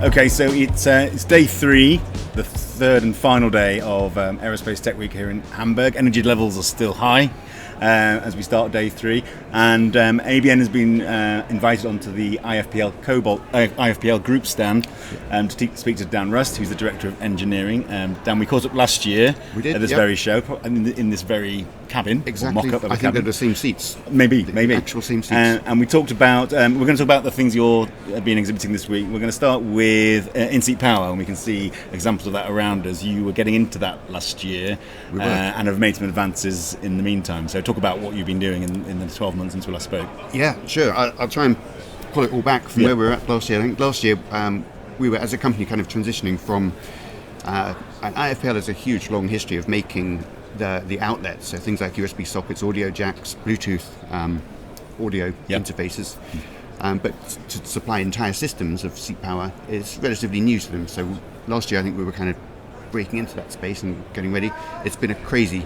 Okay, so it's day 3, the third and final day of Aerospace Tech Week here in Hamburg. Energy levels are still high as we start day 3, and ABN has been invited onto the IFPL Group stand to speak to Dan Rust, who's the Director of Engineering. Dan, we caught up last year at this very show, in this very cabin. Exactly. Mock-up of I a think cabin. they're the same seats. Maybe. Actual same seats. And we talked about, we're going to talk about the things you're being exhibiting this week. We're going to start with in-seat power, and we can see examples of that around us. You were getting into that last year and have made some advances in the meantime. So talk about what you've been doing in the 12 months since we last spoke. Yeah, sure. I'll try and pull it all back from where we were at last year. I think last year we were, as a company, kind of transitioning from, and IFPL has a huge, long history of making the outlets, so things like USB sockets, audio jacks, Bluetooth audio interfaces. But to supply entire systems of seat power is relatively new to them. So last year I think we were kind of breaking into that space and getting ready. It's been a crazy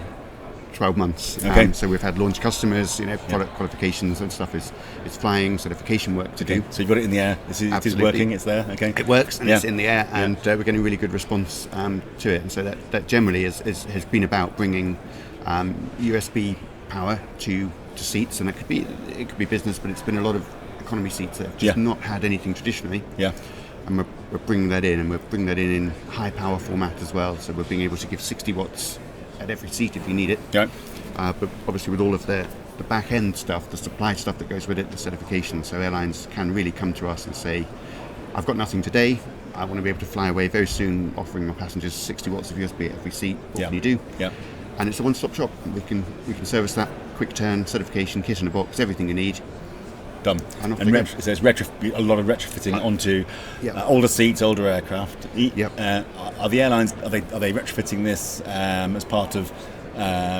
12 months. So we've had launch customers, product qualifications and stuff is flying, certification work to do. So you've got it in the air. It is working, it's there, okay. It works and it's in the air, and we're getting really good response to it. And so that generally has been about bringing USB power to seats, and it could be business, but it's been a lot of economy seats that have just not had anything traditionally. And we're bringing that in, and we're bringing that in high power format as well. So we're being able to give 60 watts at every seat if you need it. But obviously with all of the back end stuff, the supply stuff that goes with it, the certification, so airlines can really come to us and say, I've got nothing today, I want to be able to fly away very soon, offering my passengers 60 watts of USB at every seat. What can you do? And it's a one-stop shop. We can service that, quick turn, certification, kit in a box, everything you need. Done. And there's a lot of retrofitting onto older seats, older aircraft. Are the airlines are they retrofitting this as part of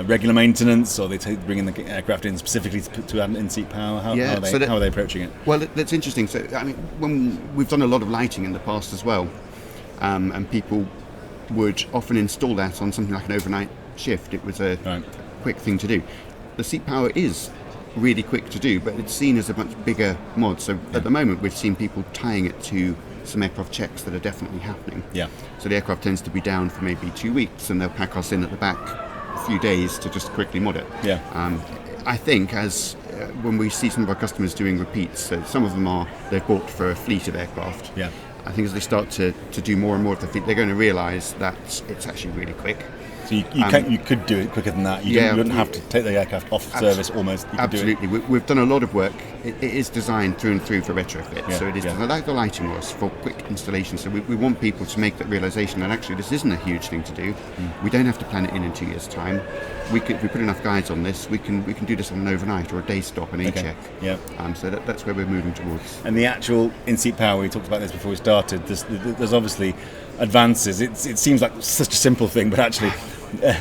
regular maintenance, or are they bringing the aircraft in specifically to add in-seat power? How are they approaching it? Well, that's interesting. So I mean, when we've done a lot of lighting in the past as well, and people would often install that on something like an overnight shift. It was a quick thing to do. The seat power is really quick to do, but it's seen as a much bigger mod. So at the moment we've seen people tying it to some aircraft checks that are definitely happening. So the aircraft tends to be down for maybe 2 weeks, and they'll pack us in at the back a few days to just quickly mod it. I think as when we see some of our customers doing repeats, so some of them they've bought for a fleet of aircraft. I think as they start to do more and more of the fleet, they're going to realise that it's actually really quick. So you could do it quicker than that. You wouldn't have to take the aircraft off service almost. Absolutely. We've done a lot of work. It is designed through and through for retrofit. So it is like the lighting was, for quick installation. So we want people to make that realisation that actually this isn't a huge thing to do. We don't have to plan it in 2 years' time. If we put enough guides on this, we can do this on an overnight or a day stop, an A-check. So that's where we're moving towards. And the actual in-seat power, we talked about this before we started, there's obviously advances. It seems like such a simple thing, but actually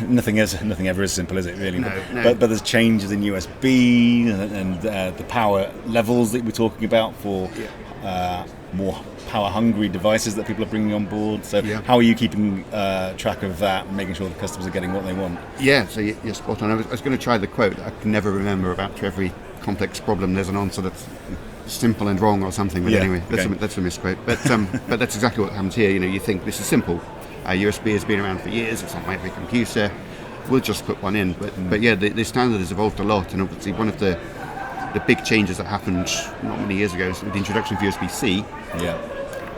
nothing ever is simple, is it really? No. But there's changes in USB and the power levels that we're talking about for more power-hungry devices that people are bringing on board. So how are you keeping track of that and making sure the customers are getting what they want? So you're spot on. I was going to try the quote. I can never remember about to every complex problem there's an answer that's simple and wrong or something. But anyway, that's a misquote. But but that's exactly what happens here. You think this is simple. USB has been around for years. It's not like a computer. We'll just put one in. But the standard has evolved a lot, and obviously one of the big changes that happened not many years ago was the introduction of USB-C.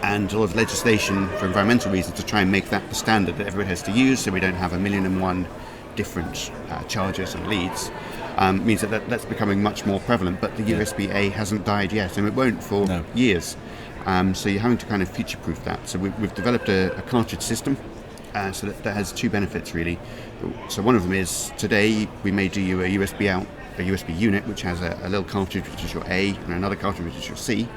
And a lot of legislation for environmental reasons to try and make that the standard that everyone has to use, so we don't have 1,000,001 different chargers and leads. Means that's becoming much more prevalent. But the USB-A hasn't died yet, and it won't for years. So you're having to kind of future-proof that. So we've developed a cartridge system, so that has 2 benefits really. So one of them is today we may do you a USB unit which has a little cartridge which is your A and another cartridge which is your C.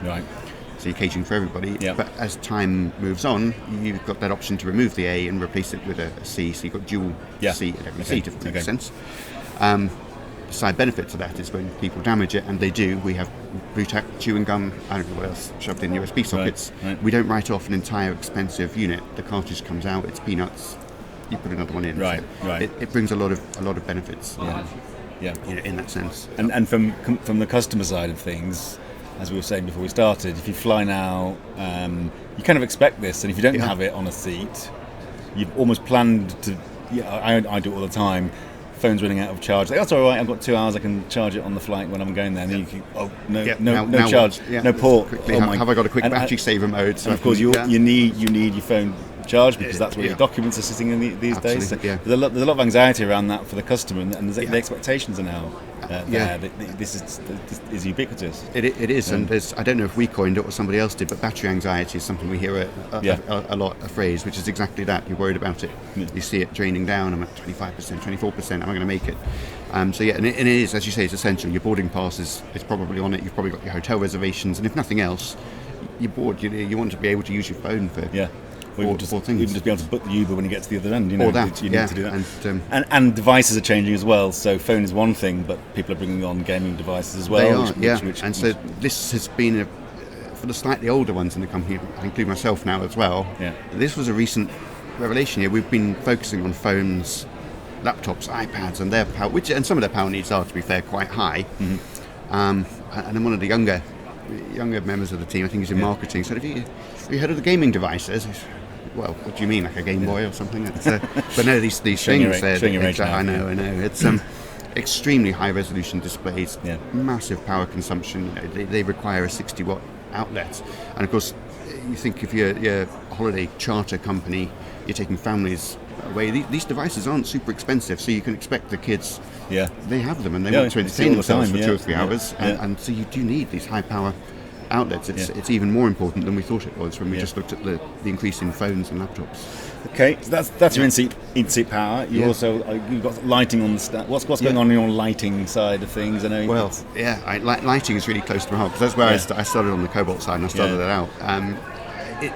So you're catering for everybody. But as time moves on, you've got that option to remove the A and replace it with a C. So you've got dual C at every seat, if that makes sense. The side benefit to that is when people damage it, and they do, we have blue tack, chewing gum, I don't know what else, shoved in USB sockets. We don't write off an entire expensive unit. The cartridge comes out, it's peanuts, you put another one in. It brings a lot of benefits in that sense. And from the customer side of things, as we were saying before we started, if you fly now, you kind of expect this, and if you don't have it on a seat, you've almost planned to. Yeah, I do it all the time. Phone's running out of charge. Like, that's all right. I've got 2 hours. I can charge it on the flight when I'm going there. And then you can, no charge, no port. Quickly, have I got a quick battery saver mode? So and of course, you need your phone charged because that's where your documents are sitting in these days. So there's a lot of anxiety around that for the customer, and the expectations are now there. This is ubiquitous. It is, and I don't know if we coined it or somebody else did, but battery anxiety is something we hear a lot, a phrase, which is exactly that. You're worried about it. You see it draining down. I'm at 25%, 24%. Am I going to make it? And it is, as you say, it's essential. Your boarding pass is probably on it. You've probably got your hotel reservations, and if nothing else, you're bored. You want to be able to use your phone for. Or even just be able to book the Uber when you get to the other end. You need to do that. And devices are changing as well. So phone is one thing, but people are bringing on gaming devices as well. They are, so this has been for the slightly older ones in the company, I include myself now as well. Yeah. This was a recent revelation here. We've been focusing on phones, laptops, iPads, and their power, and some of their power needs are, to be fair, quite high. Mm-hmm. And then one of the younger members of the team, I think he's in marketing, said, have you heard of the gaming devices? Well, what do you mean, like a Game Boy or something? But no, these things. I know. It's extremely high resolution displays, massive power consumption. They require a 60-watt outlet, and of course, you think if you're a holiday charter company, you're taking families away. These devices aren't super expensive, so you can expect the kids. Yeah, they have them, and they want to entertain themselves for 2 or 3 hours, and so you do need these high power outlets. It's even more important than we thought it was when we just looked at the increase in phones and laptops. Okay, so that's your in-seat power. You also you've got lighting on the what's going on your lighting side of things? I know. Well, lighting is really close to my heart because that's where I started on the Cobalt side, and I started that out.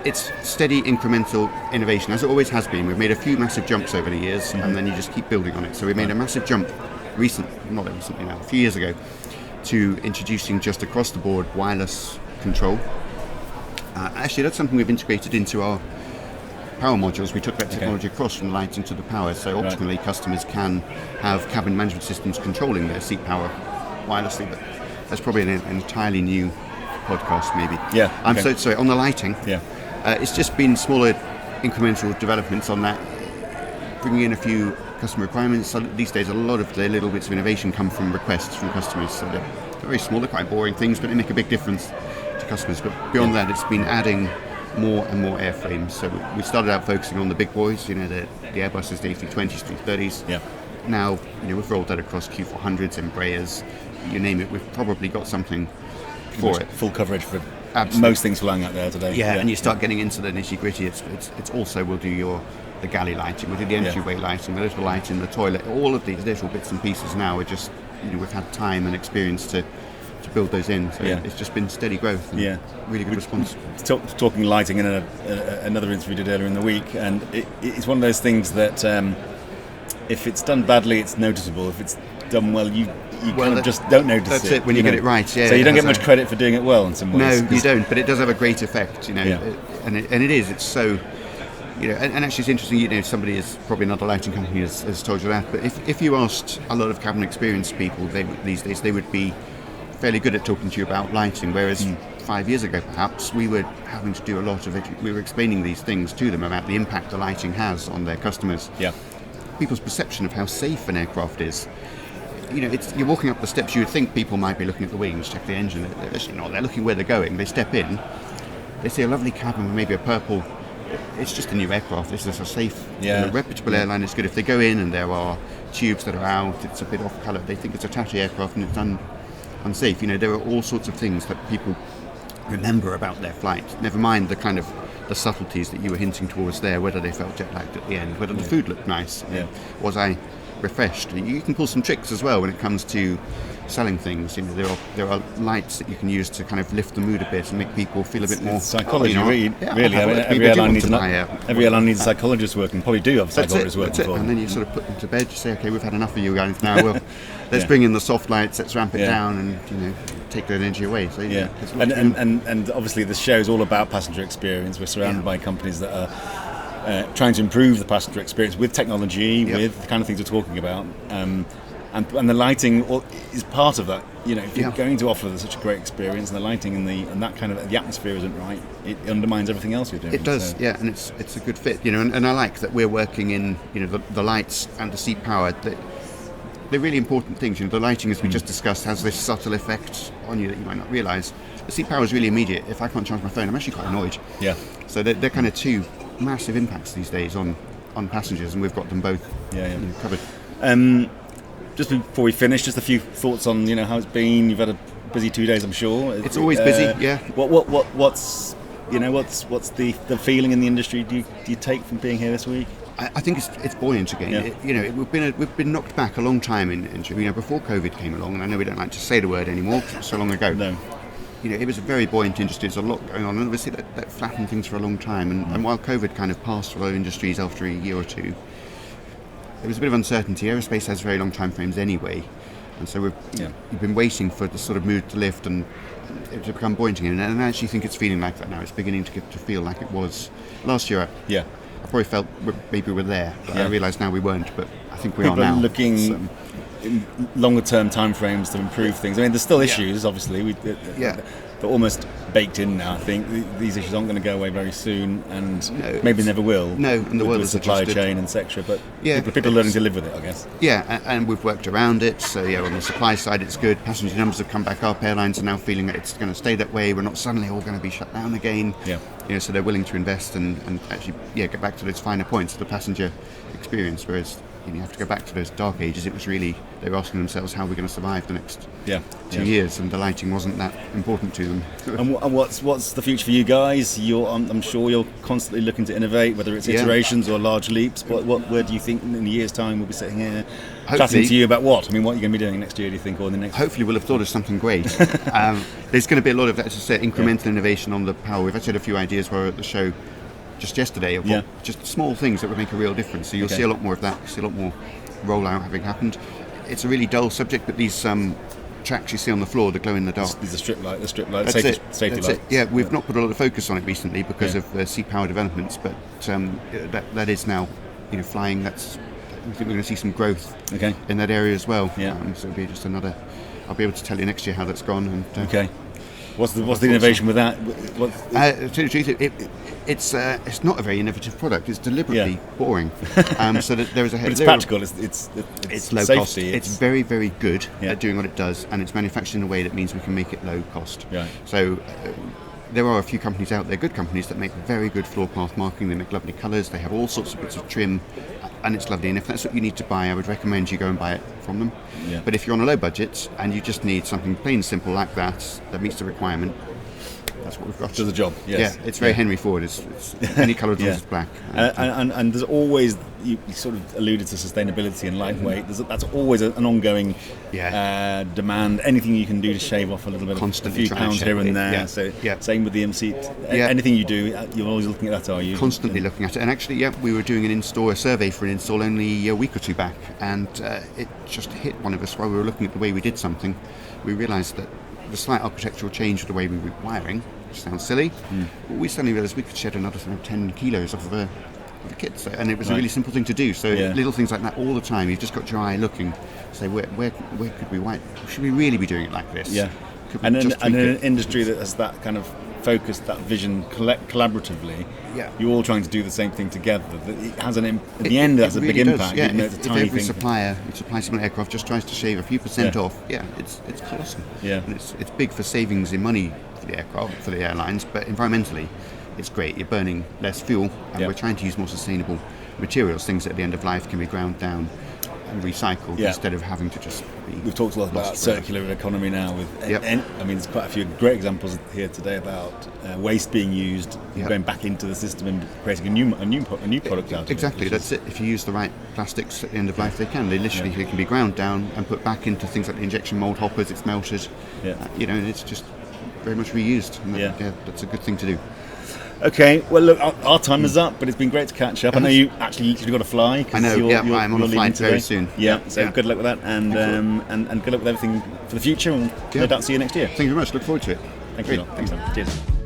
It's steady incremental innovation, as it always has been. We've made a few massive jumps over the years, and then you just keep building on it. So we made a massive jump a few years ago, to introducing just across the board wireless control. Actually, that's something we've integrated into our power modules. We took that technology across from lighting to the power, so ultimately customers can have cabin management systems controlling their seat power wirelessly. But that's probably an entirely new podcast, maybe. I'm so sorry. On the lighting, it's just been smaller incremental developments on that, bringing in a few customer requirements. So these days, a lot of the little bits of innovation come from requests from customers. So they're very small, they're quite boring things, but they make a big difference to customers. But beyond that, it's been adding more and more airframes. So we started out focusing on the big boys, the Airbuses, the A320s, 330s. Yeah. Now, we've rolled that across Q400s, Embraers, you name it. We've probably got something for it. Full coverage for most things flying out there today. Yeah, and you start getting into the nitty gritty. It's also, we'll do the galley lighting, we'll do the entryway lighting, the little light in the toilet. All of these little bits and pieces now are just, we've had time and experience to build those in. So it's just been steady growth and really good response. Talking lighting in another interview we did earlier in the week, and it's one of those things that if it's done badly, it's noticeable. If it's done well, you kind of just don't notice it. That's it when you get it right. Yeah, so you don't get much credit for doing it well in some ways. No, you don't. But it does have a great effect. And it is. It's so. And actually it's interesting, somebody is probably another lighting company has told you that, but if you asked a lot of cabin experience people these days, they would be fairly good at talking to you about lighting, whereas 5 years ago perhaps we were having to do a lot of it. We were explaining these things to them about the impact the lighting has on their customers. Yeah. People's perception of how safe an aircraft is. You're walking up the steps, you would think people might be looking at the wings, check the engine. They're actually not. They're looking where they're going. They step in, they see a lovely cabin with maybe a purple. It's just a new aircraft. This is a safe, reputable airline. It's good. If they go in and there are tubes that are out, it's a bit off colour, they think it's a tatty aircraft and it's unsafe. There are all sorts of things that people remember about their flight. Never mind the kind of the subtleties that you were hinting towards there, whether they felt jet lagged at the end, whether the food looked nice, was I refreshed. You can pull some tricks as well when it comes to selling things. There are lights that you can use to kind of lift the mood a bit and make people feel a bit more psychology. Really, every airline needs a psychologist working. Probably do have psychologists working for them. And then you sort of put them to bed. You say, okay, we've had enough of you guys now. Well, let's bring in the soft lights. Let's ramp it down and take that energy away. So and obviously the show is all about passenger experience. We're surrounded by companies that are trying to improve the passenger experience with technology, with the kind of things we're talking about. And the lighting is part of that. You know, if you're going to offer such a great experience, and the lighting and that kind of the atmosphere isn't right, it undermines everything else you're doing. It does, yeah, and it's a good fit, you know. And I like that we're working in, you know, the lights and the seat power. They're really important things. You know, the lighting, as we just discussed, has this subtle effect on you that you might not realise. The seat power is really immediate. If I can't charge my phone, I'm actually quite annoyed. Yeah. So they're kind of two massive impacts these days on passengers, and we've got them both covered. Just before we finish, just a few thoughts on, you know, how it's been. You've had a busy 2 days, I'm sure. It's always busy, yeah. What's the feeling in the industry do you take from being here this week? I think it's buoyant again. Yeah. We've been knocked back a long time in you know, before COVID came along, and I know we don't like to say the word anymore because it's so long ago. No. You know, it was a very buoyant industry. There's a lot going on, and obviously that flattened things for a long time. And while COVID kind of passed for other industries after a year or two, there was a bit of uncertainty. Aerospace has very long time frames anyway, and so we've been waiting for the sort of mood to lift and it to become buoyant again. And I actually think it's feeling like that now. It's beginning to feel like it was last year. I probably felt maybe we were there, but I realise now we weren't. But I think we are now. Looking in longer term time frames to improve things. I mean, there's still issues, obviously. They're almost baked in now. I think these issues aren't going to go away very soon, and maybe never will. No, and the world with is supply adjusted. chain, etc. But people are learning to live with it, I guess. Yeah, and we've worked around it. So on the supply side, it's good. Passenger numbers have come back up. Airlines are now feeling that it's going to stay that way. We're not suddenly all going to be shut down again. Yeah. You know, so they're willing to invest and actually get back to those finer points of the passenger experience. Whereas you have to go back to those dark ages. It was really, they were asking themselves how we're going to survive the next 2 years, and the lighting wasn't that important to them. And what's the future for you guys? I'm sure you're constantly looking to innovate, whether it's iterations or large leaps. Where do you think in a year's time we'll be sitting here chatting to you about what? I mean, what are you going to be doing next year, do you think, or in the next? Hopefully we'll have thought of something great. There's going to be a lot of, as I said, incremental innovation on the power. We've actually had a few ideas while we were at the show just yesterday of just small things that would make a real difference. So you'll see a lot more of that, see a lot more rollout having happened. It's a really dull subject, but these tracks you see on the floor, the glow in the dark. These are strip light, That's safety lights. it. Yeah, we've not put a lot of focus on it recently because of seat power developments, but that is now, you know, flying. I think we're going to see some growth in that area as well. Yeah. So it'll be just another. I'll be able to tell you next year how that's gone. And, okay. What's the innovation with that? To tell you the truth, it's not a very innovative product. It's deliberately boring. So that there is a. But it's practical. It's low safety, cost. It's very, very good at doing what it does, and it's manufactured in a way that means we can make it low cost. Right. So there are a few companies out there, good companies, that make very good floor path marking. They make lovely colours. They have all sorts of bits of trim, and it's lovely. And if that's what you need to buy, I would recommend you go and buy it from them. Yeah. But if you're on a low budget and you just need something plain and simple like that meets the requirement, that's what we've got. Does the job, yes. Yeah, it's very Henry Ford. It's any colour as long as it's black. And there's always, you sort of alluded to sustainability and lightweight. That's always an ongoing demand. Anything you can do to shave off a little bit, Constantly a few pounds here and there. Yeah. So same with the MC. Anything you do, you're always looking at that, are you? Constantly looking at it. And actually, we were doing a survey for an install only a week or two back, and it just hit one of us while we were looking at the way we did something. We realised that the slight architectural change of the way we were wiring, which sounds silly, we suddenly realised we could shed another 10 kilos off of a kit. So, and it was a really simple thing to do. So little things like that all the time. You've just got your eye looking, say where could we white? Should we really be doing it like this? Yeah. And in an industry that has that kind of focus, that vision collaboratively, you're all trying to do the same thing together. It has at the end, that's a big impact. Yeah. Even though it's a tiny if every thing. supplier who supplies similar aircraft just tries to shave a few percent off, it's colossal. Yeah. And it's big for savings in money for the aircraft, for the airlines, but environmentally, it's great. You're burning less fuel, and we're trying to use more sustainable materials, things that at the end of life can be ground down and recycled instead of having to just be. We've talked a lot about circular economy now. I mean, there's quite a few great examples here today about waste being used, going back into the system and creating a new product out of it. Exactly, that's it. If you use the right plastics at the end of life, they can. They literally can be ground down and put back into things like the injection mould hoppers. It's melted. And it's just very much reused. And that's a good thing to do. Okay, well look, our time is up, but it's been great to catch up. I know you actually literally got to fly. I know, I'm on a flight very soon. So good luck with that, and good luck with everything for the future, and no doubt see you next year. Thank you very much, look forward to it. Thank you. Thanks, Tom. Cheers.